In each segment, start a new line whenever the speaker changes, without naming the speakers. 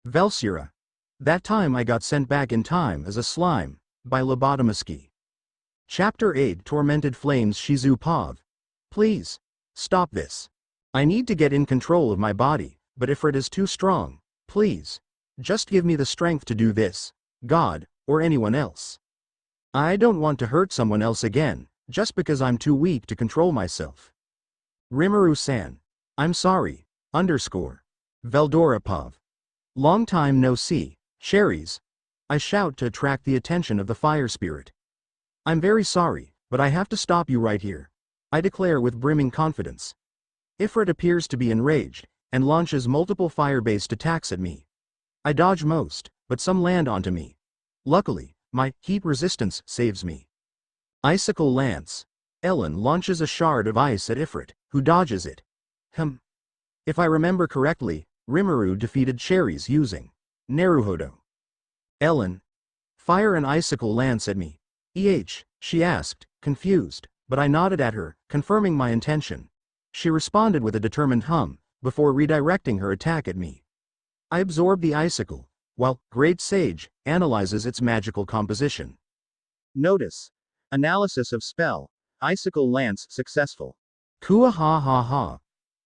Velsura. That time I got sent back in time as a slime, by Lobotomiskii. Chapter 8 Tormented Flames Shizu Pav. Please. Stop this. I need to get in control of my body, but Ifrit is too strong. Please. Just give me the strength to do this, God, or anyone else. I don't want to hurt someone else again, just because I'm too weak to control myself. Rimuru-san. I'm sorry. Veldora Pav. Long time no see, Cherries. I shout to attract the attention of the fire spirit. I'm very sorry, but I have to stop you right here. I declare with brimming confidence. Ifrit appears to be enraged, and launches multiple fire-based attacks at me. I dodge most, but some land onto me. Luckily, my heat resistance saves me. Icicle Lance. Ellen launches a shard of ice at Ifrit, who dodges it. If I remember correctly, Rimuru defeated Cherries using Naruhodo. Ellen. Fire an icicle lance at me. She asked, confused, but I nodded at her, confirming my intention. She responded with a determined hum, before redirecting her attack at me. I absorb the icicle, while Great Sage analyzes its magical composition. Notice. Analysis of spell. Icicle lance successful. Kua ha ha ha.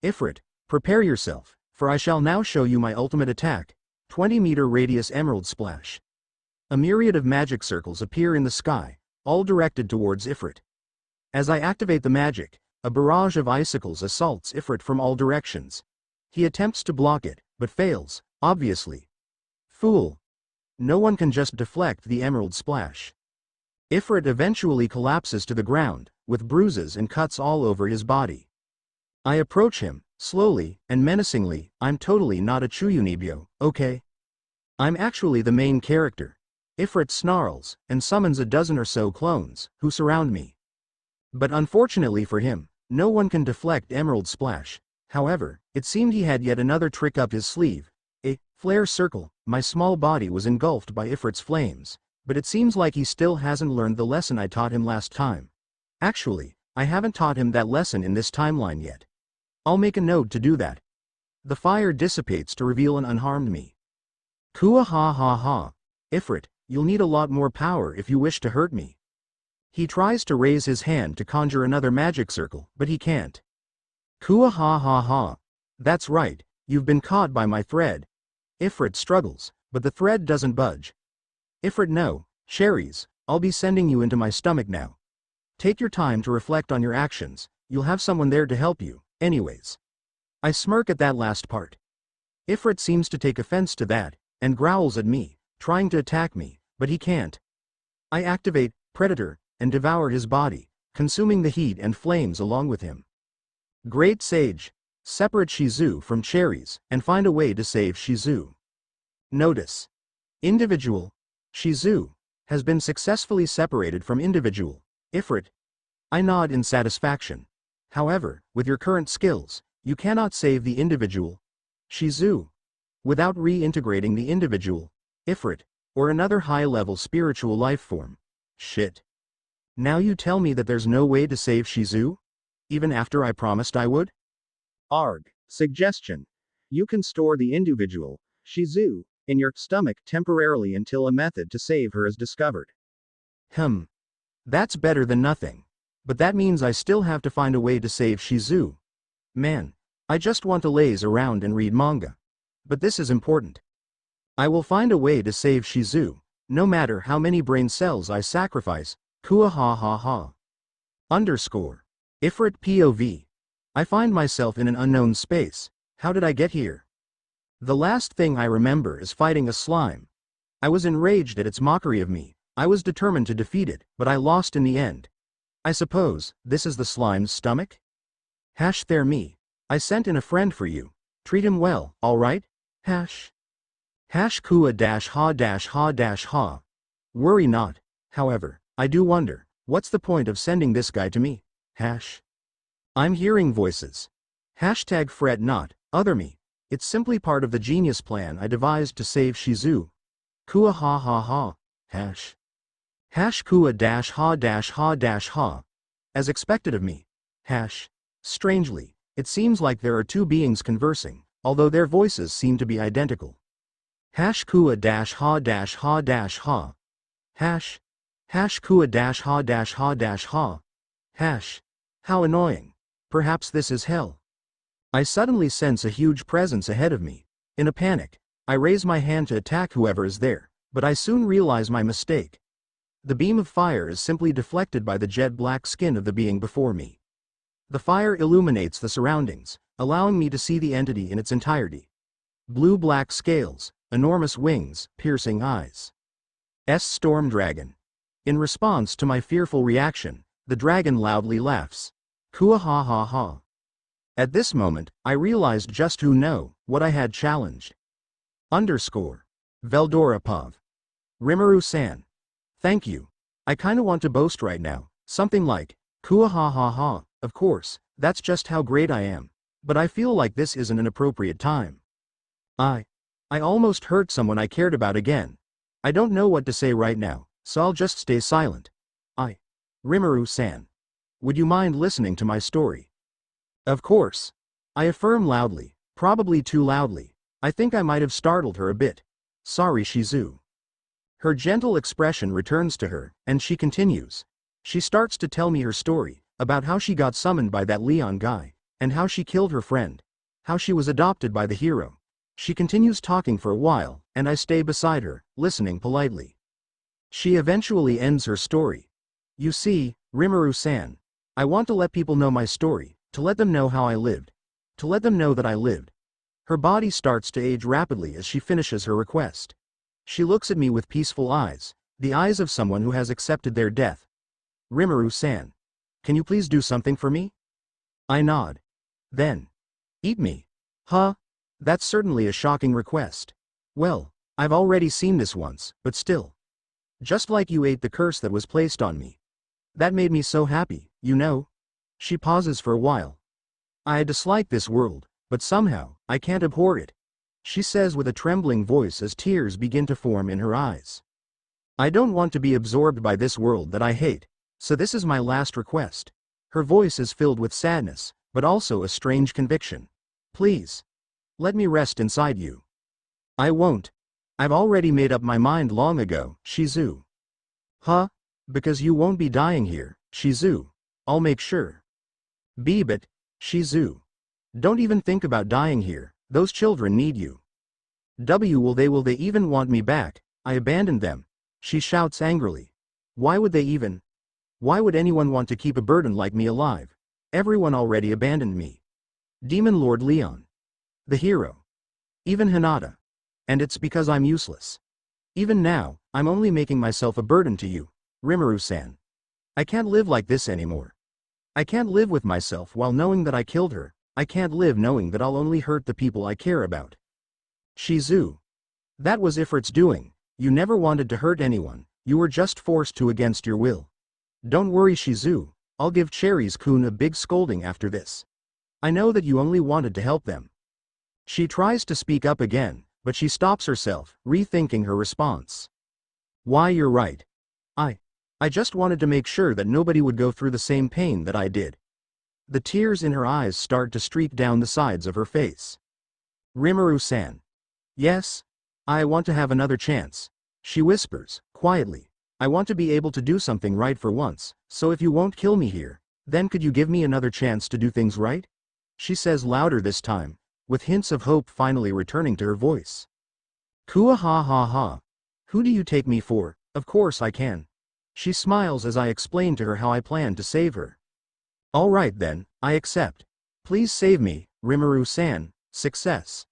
Ifrit, prepare yourself, for I shall now show you my ultimate attack, 20-meter radius emerald splash. A myriad of magic circles appear in the sky, all directed towards Ifrit. As I activate the magic, a barrage of icicles assaults Ifrit from all directions. He attempts to block it, but fails, obviously. Fool. No one can just deflect the emerald splash. Ifrit eventually collapses to the ground, with bruises and cuts all over his body. I approach him, slowly and menacingly. I'm totally not a Chuyunibyo, okay? I'm actually the main character. Ifrit snarls, and summons a dozen or so clones, who surround me. But unfortunately for him, no one can deflect Emerald Splash. However, it seemed he had yet another trick up his sleeve. A flare circle. My small body was engulfed by Ifrit's flames, but it seems like he still hasn't learned the lesson I taught him last time. Actually, I haven't taught him that lesson in this timeline yet. I'll make a note to do that. The fire dissipates to reveal an unharmed me. Kua ha ha ha. Ifrit, you'll need a lot more power if you wish to hurt me. He tries to raise his hand to conjure another magic circle, but he can't. Kua ha ha ha. That's right, you've been caught by my thread. Ifrit struggles, but the thread doesn't budge. Ifrit, no, Cherries, I'll be sending you into my stomach now. Take your time to reflect on your actions, you'll have someone there to help you, anyways. I smirk at that last part. Ifrit seems to take offense to that, and growls at me, trying to attack me, but he can't. I activate Predator, and devour his body, consuming the heat and flames along with him. Great Sage. Separate Shizu from Cherries, and find a way to save Shizu. Notice. Individual. Shizu has been successfully separated from individual. Ifrit. I nod in satisfaction. However, with your current skills, you cannot save the individual. Shizu. Without reintegrating the individual. Ifrit, or another high-level spiritual life form. Shit. Now you tell me that there's no way to save Shizu? Even after I promised I would? Arg. Suggestion. You can store the individual, Shizu, in your stomach temporarily until a method to save her is discovered. That's better than nothing. But that means I still have to find a way to save Shizu. Man, I just want to laze around and read manga. But this is important. I will find a way to save Shizu, no matter how many brain cells I sacrifice. Kua ha ha ha. Ifrit POV. I find myself in an unknown space. How did I get here? The last thing I remember is fighting a slime. I was enraged at its mockery of me. I was determined to defeat it, but I lost in the end. I suppose this is the slime's stomach? There me. I sent in a friend for you. Treat him well, alright? Kua dash ha dash ha dash ha. Worry not. However, I do wonder, what's the point of sending this guy to me? I'm hearing voices. Fret not, other me. It's simply part of the genius plan I devised to save Shizu. Kua ha ha ha. Kua dash ha dash ha dash ha. As expected of me. Strangely, it seems like there are two beings conversing, although their voices seem to be identical. Hash kua dash ha dash ha dash ha. Hash. Hash kua dash ha dash ha dash ha. Hash. How annoying. Perhaps this is hell. I suddenly sense a huge presence ahead of me. In a panic, I raise my hand to attack whoever is there, but I soon realize my mistake. The beam of fire is simply deflected by the jet black skin of the being before me. The fire illuminates the surroundings, allowing me to see the entity in its entirety. Blue-black scales, enormous wings, piercing eyes. Storm dragon. In response to my fearful reaction, the dragon loudly laughs. Kua ha ha ha. At this moment, I realized just who know what I had challenged. Veldora Pav. Rimuru-san. Thank you. I kinda want to boast right now, something like, Kua ha ha ha, of course, that's just how great I am. But I feel like this isn't an appropriate time. I almost hurt someone I cared about again. I don't know what to say right now, so I'll just stay silent. Rimuru-san. Would you mind listening to my story? Of course. I affirm loudly, probably too loudly. I think I might have startled her a bit. Sorry, Shizu. Her gentle expression returns to her, and she continues. She starts to tell me her story, about how she got summoned by that Leon guy, and how she killed her friend. How she was adopted by the hero. She continues talking for a while, and I stay beside her, listening politely. She eventually ends her story. You see, Rimuru-san, I want to let people know my story, to let them know how I lived. To let them know that I lived. Her body starts to age rapidly as she finishes her request. She looks at me with peaceful eyes, the eyes of someone who has accepted their death. Rimuru-san. Can you please do something for me? I nod. Then. Eat me. Huh? That's certainly a shocking request. Well, I've already seen this once, but still. Just like you ate the curse that was placed on me. That made me so happy, you know? She pauses for a while. I dislike this world, but somehow, I can't abhor it. She says with a trembling voice as tears begin to form in her eyes. I don't want to be absorbed by this world that I hate, so this is my last request. Her voice is filled with sadness, but also a strange conviction. Please. Let me rest inside you. I won't. I've already made up my mind long ago, Shizu. Huh? Because you won't be dying here, Shizu. I'll make sure. But, Shizu. Don't even think about dying here, those children need you. Will they even want me back? I abandoned them. She shouts angrily. Why would they even? Why would anyone want to keep a burden like me alive? Everyone already abandoned me. Demon Lord Leon. The hero. Even Hinata. And it's because I'm useless. Even now, I'm only making myself a burden to you, Rimuru-san. I can't live like this anymore. I can't live with myself while knowing that I killed her. I can't live knowing that I'll only hurt the people I care about. Shizu. That was Ifrit's doing. You never wanted to hurt anyone, you were just forced to against your will. Don't worry, Shizu, I'll give Cherries-kun a big scolding after this. I know that you only wanted to help them. She tries to speak up again, but she stops herself, rethinking her response. Why, you're right. I just wanted to make sure that nobody would go through the same pain that I did. The tears in her eyes start to streak down the sides of her face. Rimuru-san. Yes? I want to have another chance. She whispers, quietly. I want to be able to do something right for once, so if you won't kill me here, then could you give me another chance to do things right? She says louder this time, with hints of hope finally returning to her voice. Kua ha ha ha. Who do you take me for? Of course I can. She smiles as I explain to her how I plan to save her. All right then, I accept. Please save me, Rimuru-san. Success.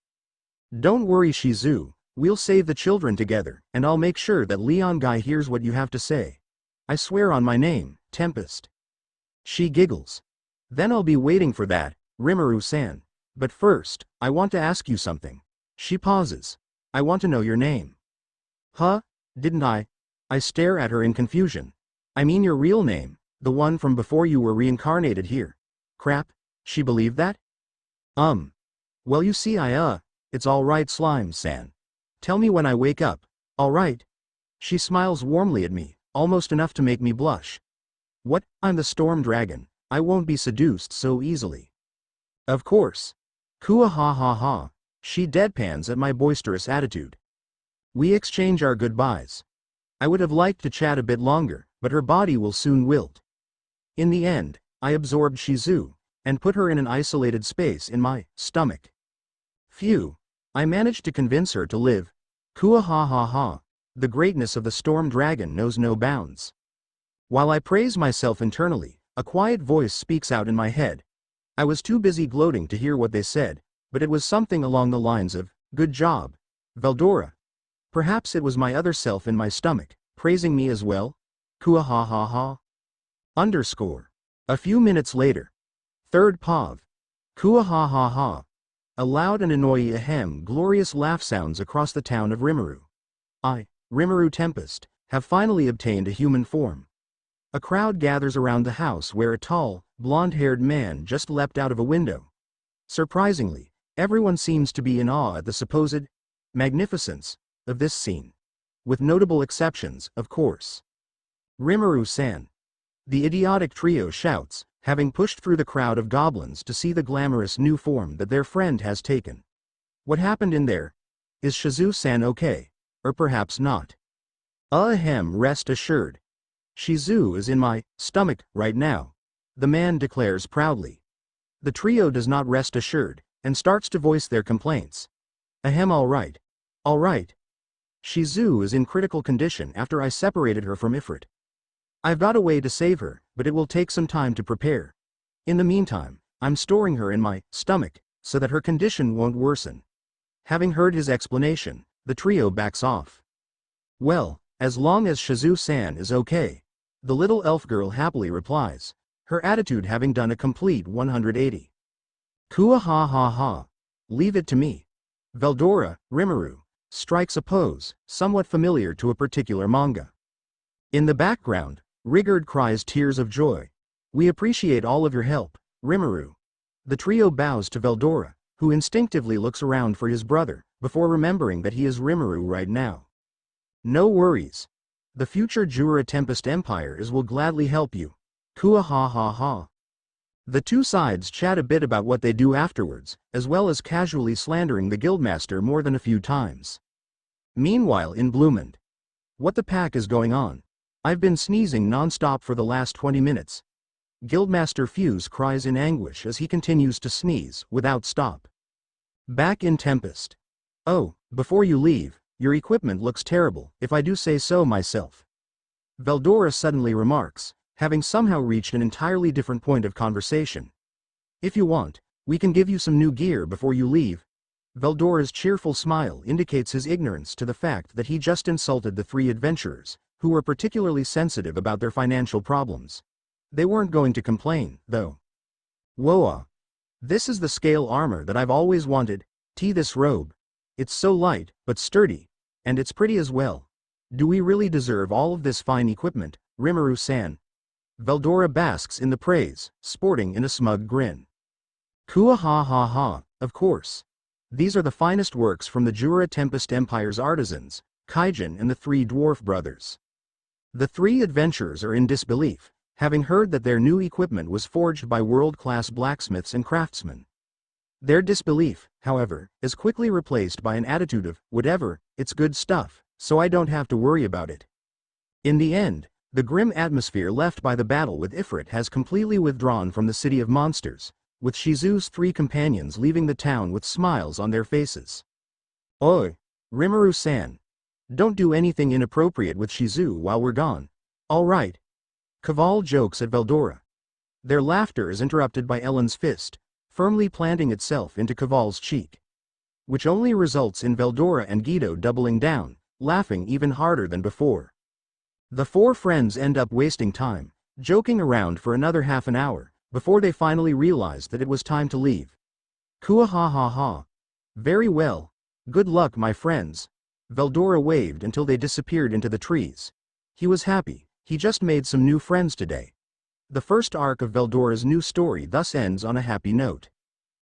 Don't worry, Shizu. We'll save the children together, and I'll make sure that Leon Guy hears what you have to say. I swear on my name, Tempest. She giggles. Then I'll be waiting for that, Rimuru-san. But first, I want to ask you something. She pauses. I want to know your name. Huh? Didn't I? I stare at her in confusion. I mean your real name, the one from before you were reincarnated here. Crap, she believed that? Well, you see, it's all right, Slime-san. Tell me when I wake up, all right? She smiles warmly at me, almost enough to make me blush. What? I'm the storm dragon. I won't be seduced so easily. Of course. Kua ha ha ha. She deadpans at my boisterous attitude. We exchange our goodbyes. I would have liked to chat a bit longer, but her body will soon wilt. In the end, I absorbed Shizu, and put her in an isolated space in my stomach. Phew. I managed to convince her to live. Kua ha ha ha. The greatness of the storm dragon knows no bounds. While I praise myself internally, a quiet voice speaks out in my head. I was too busy gloating to hear what they said, but it was something along the lines of, "Good job, Veldora." Perhaps it was my other self in my stomach, praising me as well. Kua ha ha ha. Underscore. A few minutes later. Third Pav. Kua ha ha ha. A loud and annoying ahem glorious laugh sounds across the town of Rimuru. I, Rimuru Tempest, have finally obtained a human form. A crowd gathers around the house where a tall, blonde-haired man just leapt out of a window. Surprisingly, everyone seems to be in awe at the supposed magnificence of this scene. With notable exceptions, of course. Rimuru-san. The idiotic trio shouts, having pushed through the crowd of goblins to see the glamorous new form that their friend has taken. What happened in there? Is Shizu-san okay? Or perhaps not? Ahem, rest assured. Shizu is in my stomach right now, the man declares proudly. The trio does not rest assured, and starts to voice their complaints. Ahem, alright. Alright. Shizu is in critical condition after I separated her from Ifrit. I've got a way to save her, but it will take some time to prepare. In the meantime, I'm storing her in my stomach, so that her condition won't worsen. Having heard his explanation, the trio backs off. Well, as long as Shizu-san is okay, the little elf girl happily replies, her attitude having done a complete 180. Kua ha ha ha. Leave it to me. Veldora, Rimuru, strikes a pose, somewhat familiar to a particular manga. In the background, Rigard cries tears of joy. We appreciate all of your help, Rimuru. The trio bows to Veldora, who instinctively looks around for his brother, before remembering that he is Rimuru right now. No worries. The future Jura Tempest Empires will gladly help you. Kua ha ha ha. The two sides chat a bit about what they do afterwards, as well as casually slandering the guildmaster more than a few times. Meanwhile in Bloomond. What the pack is going on? I've been sneezing non-stop for the last 20 minutes. Guildmaster Fuse cries in anguish as he continues to sneeze, without stop. Back in Tempest. Oh, before you leave, your equipment looks terrible, if I do say so myself. Veldora suddenly remarks, having somehow reached an entirely different point of conversation. If you want, we can give you some new gear before you leave. Veldora's cheerful smile indicates his ignorance to the fact that he just insulted the three adventurers, who were particularly sensitive about their financial problems. They weren't going to complain, though. Whoa! This is the scale armor that I've always wanted. This robe. It's so light, but sturdy, and it's pretty as well. Do we really deserve all of this fine equipment, Rimuru-san? Veldora basks in the praise, sporting in a smug grin. Kua ha ha ha, of course. These are the finest works from the Jura Tempest Empire's artisans, Kaijin and the three dwarf brothers. The three adventurers are in disbelief, having heard that their new equipment was forged by world-class blacksmiths and craftsmen. Their disbelief, however, is quickly replaced by an attitude of, whatever, it's good stuff, so I don't have to worry about it. In the end, the grim atmosphere left by the battle with Ifrit has completely withdrawn from the city of monsters, with Shizu's three companions leaving the town with smiles on their faces. Oi, Rimuru-san. Don't do anything inappropriate with Shizu while we're gone. All right. Kaval jokes at Veldora. Their laughter is interrupted by Ellen's fist, firmly planting itself into Kaval's cheek. Which only results in Veldora and Guido doubling down, laughing even harder than before. The four friends end up wasting time, joking around for another half an hour, before they finally realize that it was time to leave. Kua ha ha ha. Very well. Good luck, my friends. Veldora waved until they disappeared into the trees. He was happy, he just made some new friends today. The first arc of Veldora's new story thus ends on a happy note.